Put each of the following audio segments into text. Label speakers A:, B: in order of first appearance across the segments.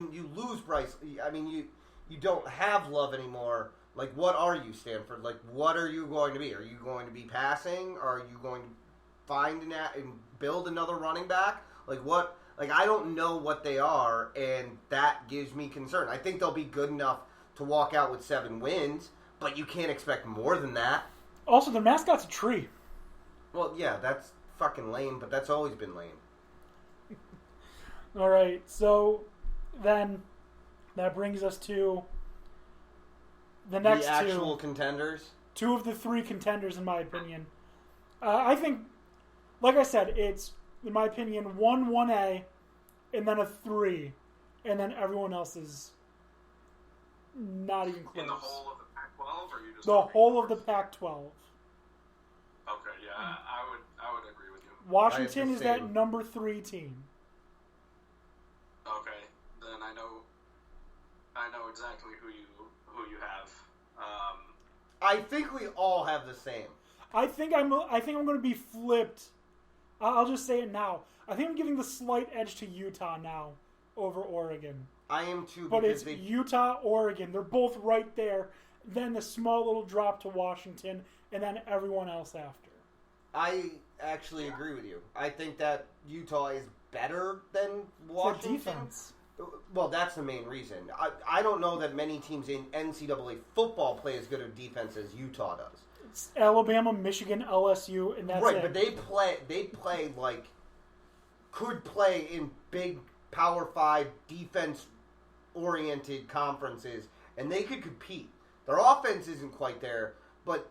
A: you lose Bryce. I mean, you don't have Love anymore. Like, what are you, Stanford? Like, what are you going to be? Are you going to be passing? Or are you going to find and build another running back? Like, what? Like, I don't know what they are, and that gives me concern. I think they'll be good enough to walk out with 7 wins, but you can't expect more than that.
B: Also, their mascot's a tree.
A: Well, yeah, that's fucking lame, but that's always been lame.
B: All right, so then that brings us to the next
A: the actual contenders.
B: 2 of the 3 contenders, in my opinion. I think, like I said, it's, in my opinion, 1A, and then a 3, and then everyone else is not even close.
C: In the whole of the Pac-12, or you just
B: the whole of the Pac-12.
C: Okay, yeah, I would agree with you.
B: Washington is that number 3 team.
C: Okay, then I know exactly who you have.
A: I think we all have the same.
B: I think I'm going to be flipped. I'll just say it now. I think I'm giving the slight edge to Utah now over Oregon.
A: I am too.
B: But it's Utah, Oregon. They're both right there. Then the small little drop to Washington, and then everyone else after.
A: I actually agree with you. I think that Utah is better than Washington.
B: For defense.
A: Well, that's the main reason. I don't know that many teams in NCAA football play as good a defense as Utah does.
B: It's Alabama, Michigan, LSU, and that's
A: right,
B: it.
A: But they play like could play in big Power 5 defense oriented conferences, and they could compete. Their offense isn't quite there, but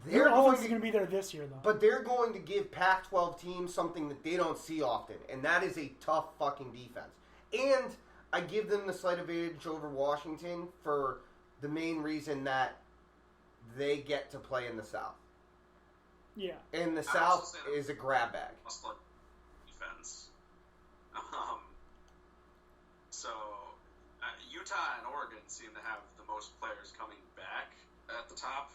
B: their offense is going to be there this year, though.
A: But they're going to give Pac-12 teams something that they don't see often, and that is a tough fucking defense. And I give them the slight advantage over Washington for the main reason that they get to play in the South.
B: Yeah.
A: And the South is a grab bag.
C: Defense. So, Utah and Oregon seem to have the most players coming back at the top.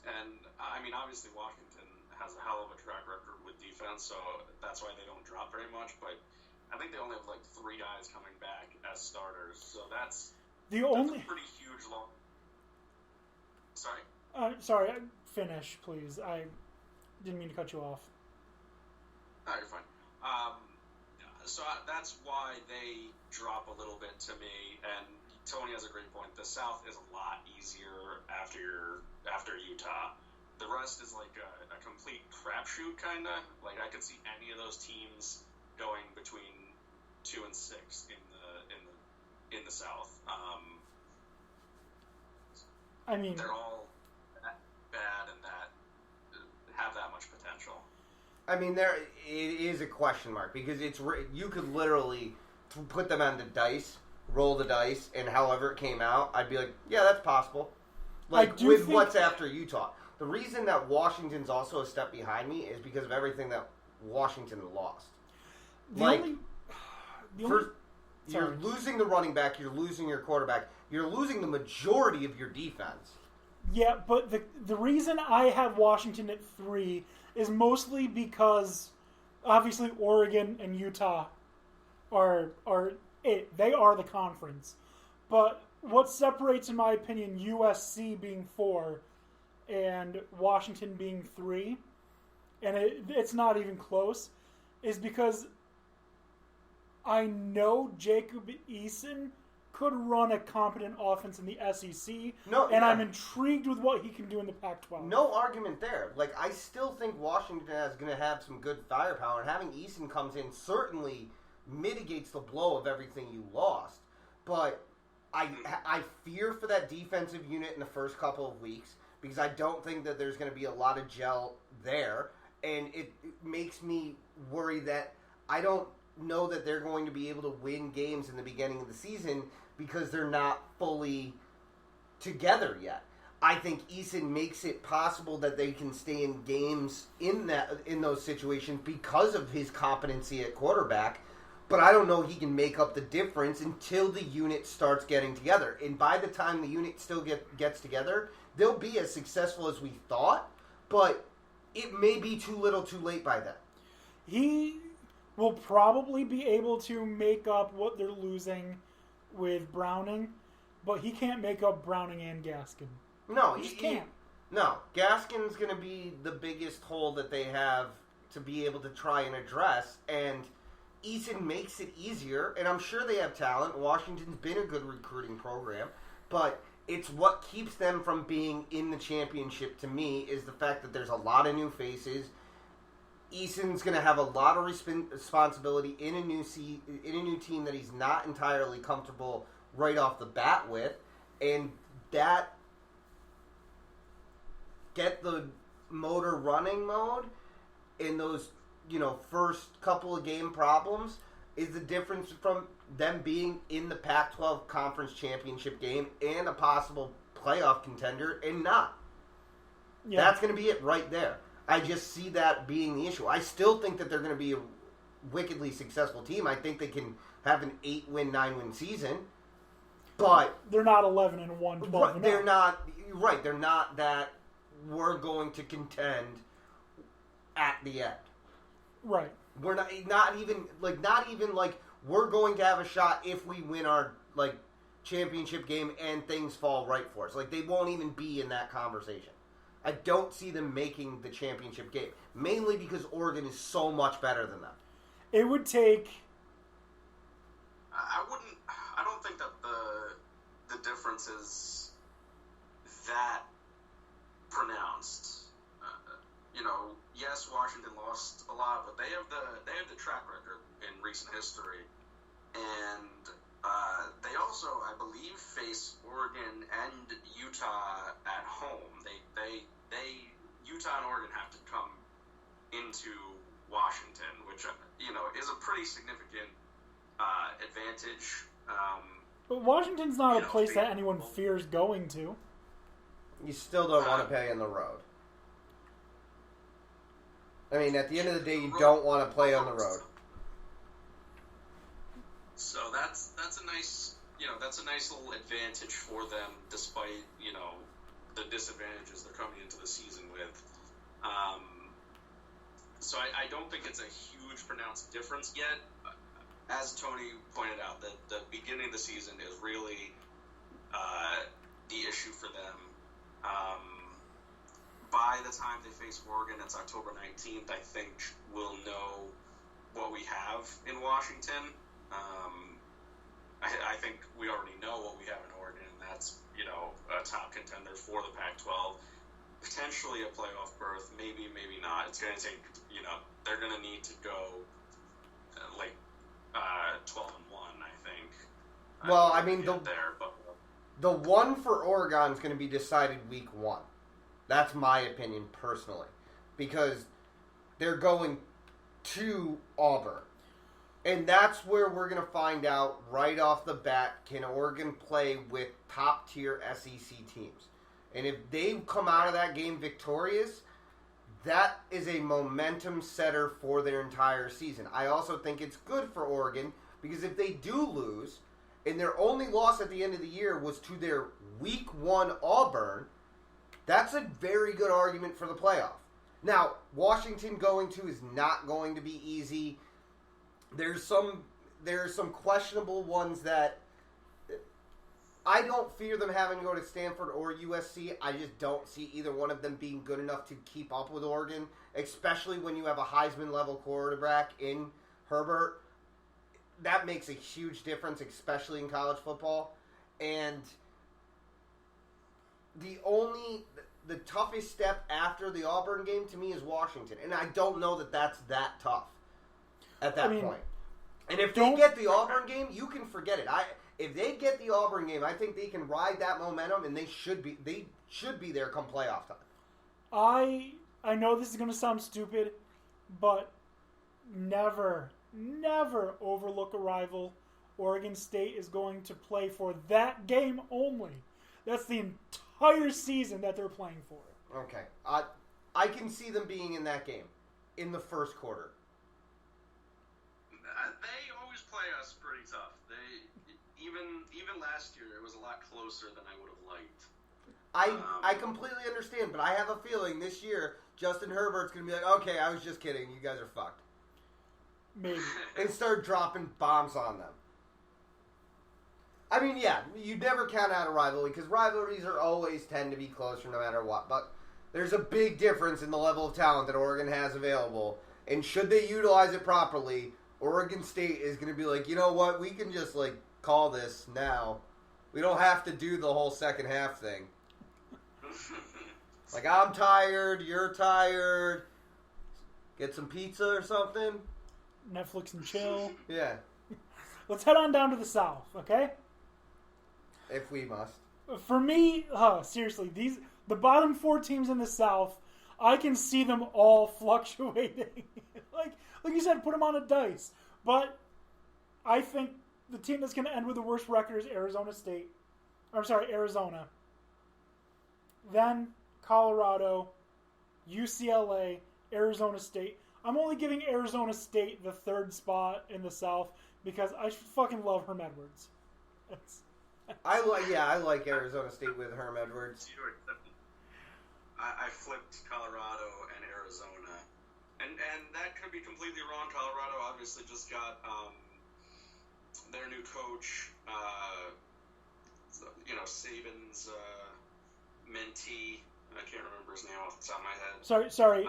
C: And, I mean, obviously Washington has a hell of a track record with defense, so that's why they don't drop very much. But I think they only have, like, 3 guys coming back as starters. So that's a pretty huge long... Sorry.
B: Sorry, finish, please. I didn't mean to cut you off.
C: No, you're fine. So that's why they drop a little bit to me, and Tony has a great point. The South is a lot easier after Utah. The rest is like a complete crapshoot, kind of. Like, I could see any of those teams going between 2 and 6 in the South.
B: I mean,
C: they're all that bad and that have that much potential.
A: I mean, it is a question mark because you could literally put them on the dice, roll the dice, and however it came out, I'd be like, yeah, that's possible. Like with what's after Utah. The reason that Washington's also a step behind me is because of everything that Washington lost. You're losing the running back, you're losing your quarterback, you're losing the majority of your defense.
B: Yeah, but the reason I have Washington at 3 is mostly because obviously Oregon and Utah are it. They are the conference. But what separates, in my opinion, USC being 4 and Washington being 3, and it's not even close, is because I know Jacob Eason could run a competent offense in the SEC, I'm intrigued with what he can do in the Pac-12.
A: No argument there. Like, I still think Washington is going to have some good firepower, and having Eason comes in certainly mitigates the blow of everything you lost. But I fear for that defensive unit in the first couple of weeks because I don't think that there's going to be a lot of gel there, and it makes me worry that I don't know that they're going to be able to win games in the beginning of the season because they're not fully together yet. I think Eason makes it possible that they can stay in games in those situations because of his competency at quarterback, but I don't know he can make up the difference until the unit starts getting together. And by the time the unit still gets together, they'll be as successful as we thought, but it may be too little too late by then.
B: will probably be able to make up what they're losing with Browning, but he can't make up Browning and Gaskin.
A: No,
B: he just can't.
A: No, Gaskin's going to be the biggest hole that they have to be able to try and address, and Eason makes it easier, and I'm sure they have talent. Washington's been a good recruiting program, but it's what keeps them from being in the championship to me is the fact that there's a lot of new faces. Eason's going to have a lot of responsibility in a new team that he's not entirely comfortable right off the bat with, and that get the motor running mode in those, first couple of game problems is the difference from them being in the Pac-12 conference championship game and a possible playoff contender and not. Yeah. That's going to be it right there. I just see that being the issue. I still think that they're going to be a wickedly successful team. I think they can have an 8-win, 9-win season, but
B: they're not 11-1, 12-0.
A: They're not right. They're not that we're going to contend at the end.
B: Right.
A: We're not even like we're going to have a shot if we win our championship game and things fall right for us. Like they won't even be in that conversation. I don't see them making the championship game, mainly because Oregon is so much better than them.
B: It would take.
C: I don't think that the difference is that pronounced. Yes, Washington lost a lot, but they have the track record in recent history, and they also, I believe, face Oregon and Utah at home. They Utah and Oregon have to come into Washington, which is a pretty significant advantage.
B: But Washington's not a place that anyone fears going to.
A: You still don't want to play on the road. I mean, at the end of the day, you don't want to play on the road.
C: So that's a nice little advantage for them, despite the disadvantages they're coming into the season with. So I don't think it's a huge pronounced difference yet. As Tony pointed out, that the beginning of the season is really the issue for them. By the time they face Oregon, it's October 19th, I think we'll know what we have in Washington. I think we already know what we have in Oregon, and that's, a top contender for the Pac-12. Potentially a playoff berth, maybe not. It's going to take, they're going to need to go 12-1, I think.
A: Well, I mean, the one for Oregon is going to be decided week 1. That's my opinion personally, because they're going to Auburn. And that's where we're going to find out right off the bat, can Oregon play with top-tier SEC teams? And if they come out of that game victorious, that is a momentum setter for their entire season. I also think it's good for Oregon, because if they do lose, and their only loss at the end of the year was to their week 1 Auburn, that's a very good argument for the playoff. Now, Washington going to is not going to be easy. There's some questionable ones that I don't fear them having to go to Stanford or USC. I just don't see either one of them being good enough to keep up with Oregon, especially when you have a Heisman-level quarterback in Herbert. That makes a huge difference, especially in college football. And the toughest step after the Auburn game to me is Washington. And I don't know that that's that tough at that point. And if they get the Auburn game, you can forget it. If they get the Auburn game, I think they can ride that momentum, and they should be there come playoff time.
B: I know this is going to sound stupid, but never overlook a rival. Oregon State is going to play for that game only. That's the entire season that they're playing for.
A: Okay. I can see them being in that game in the first quarter.
C: They always play us pretty tough. Even last year, it was a lot closer than I would have liked.
A: I completely understand, but I have a feeling this year Justin Herbert's going to be like, okay, I was just kidding. You guys are fucked.
B: maybe.
A: and start dropping bombs on them. I mean, yeah, you never count out a rivalry because rivalries are always tend to be closer no matter what. But there's a big difference in the level of talent that Oregon has available. And should they utilize it properly, Oregon State is going to be like, you know what, we can just, like, call this now. We don't have to do the whole second half thing. Like, I'm tired, you're tired. Get some pizza or something.
B: Netflix and chill.
A: Yeah.
B: Let's head on down to the South, okay?
A: If we must.
B: For me, seriously, the bottom 4 teams in the South, I can see them all fluctuating. like you said, put them on a dice. But I think the team that's going to end with the worst record is Arizona. Then Colorado, UCLA, Arizona State. I'm only giving Arizona State the 3rd spot in the South because I fucking love Herm Edwards.
A: I like Arizona State with Herm Edwards.
C: I flipped Colorado and Arizona, and that could be completely wrong. Colorado obviously just got their new coach, Saban's mentee. I can't remember his name off the top of my head.
B: Sorry.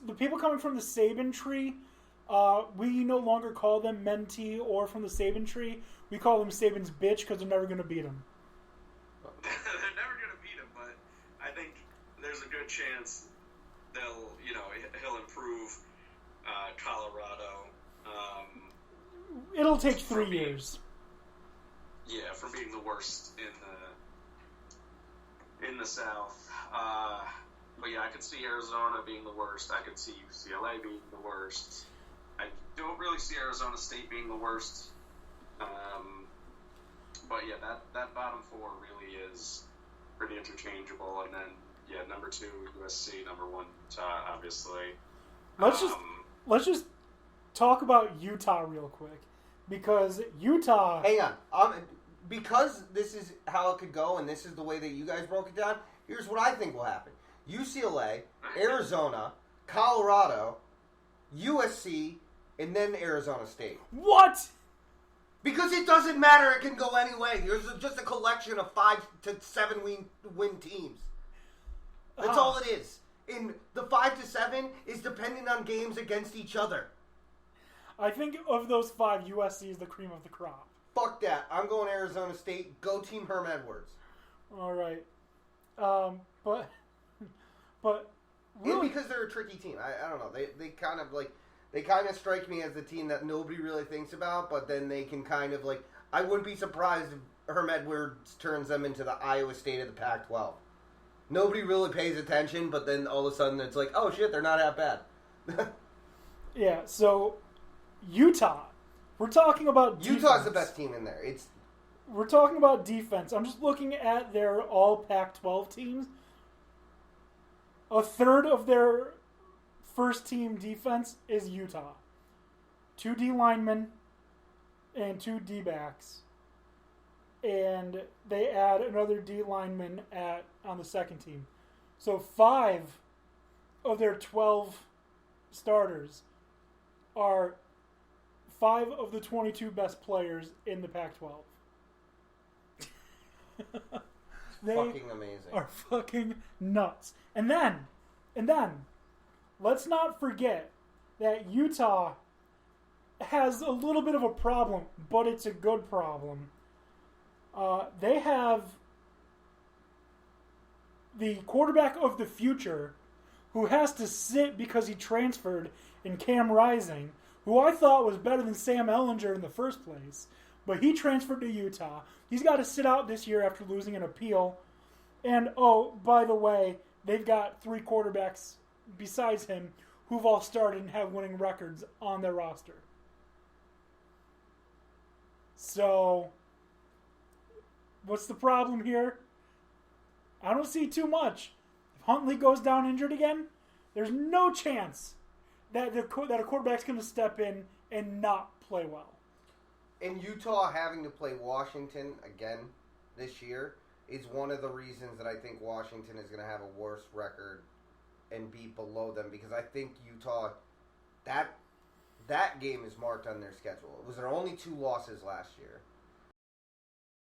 B: The people coming from the Saban tree, we no longer call them mentee or from the Saban tree. We call them Saban's bitch because they're never going to beat him.
C: They're never going to beat him, but I think there's a good chance he'll improve Colorado.
B: It'll take 3 years.
C: Yeah, from being the worst in the South. But yeah, I could see Arizona being the worst. I could see UCLA being the worst. I don't really see Arizona State being the worst. But yeah, that bottom 4 really is pretty interchangeable. And then number 2 USC, number 1 Utah, obviously.
B: Let's just talk about Utah real quick because Utah.
A: Hang on, because this is how it could go, and this is the way that you guys broke it down. Here's what I think will happen: UCLA, Arizona, Colorado, USC, and then Arizona State.
B: What?
A: Because it doesn't matter; it can go any way. There's just a collection of 5 to 7 win teams. That's all it is. And the 5 to 7 is dependent on games against each other.
B: I think of those 5, USC is the cream of the crop.
A: Fuck that. I'm going Arizona State. Go Team Herm Edwards.
B: All right. But really,
A: and because they're a tricky team. I don't know. They kind of strike me as the team that nobody really thinks about, but then they can kind of like. I wouldn't be surprised if Herm Edwards turns them into the Iowa State of the Pac-12. Nobody really pays attention, but then all of a sudden it's like, oh shit, they're not that bad.
B: Yeah, so Utah. We're talking about defense.
A: Utah's the best team in there.
B: We're talking about defense. I'm just looking at their all Pac-12 teams. A third of their first team defense is Utah. 2 D linemen and 2 D backs. And they add another D lineman on the second team. So 5 of their 12 starters are 5 of the 22 best players in the Pac-12. They
A: fucking amazing.
B: are fucking nuts. And then, let's not forget that Utah has a little bit of a problem, but it's a good problem. They have the quarterback of the future who has to sit because he transferred in Cam Rising, who I thought was better than Sam Ehlinger in the first place. But he transferred to Utah. He's got to sit out this year after losing an appeal. And, oh, by the way, they've got 3 quarterbacks besides him who've all started and have winning records on their roster. So, what's the problem here? I don't see too much. If Huntley goes down injured again, there's no chance that a quarterback's going to step in and not play well.
A: And Utah having to play Washington again this year is one of the reasons that I think Washington is going to have a worse record and be below them, because I think Utah, That game is marked on their schedule. It was their only 2 losses last year.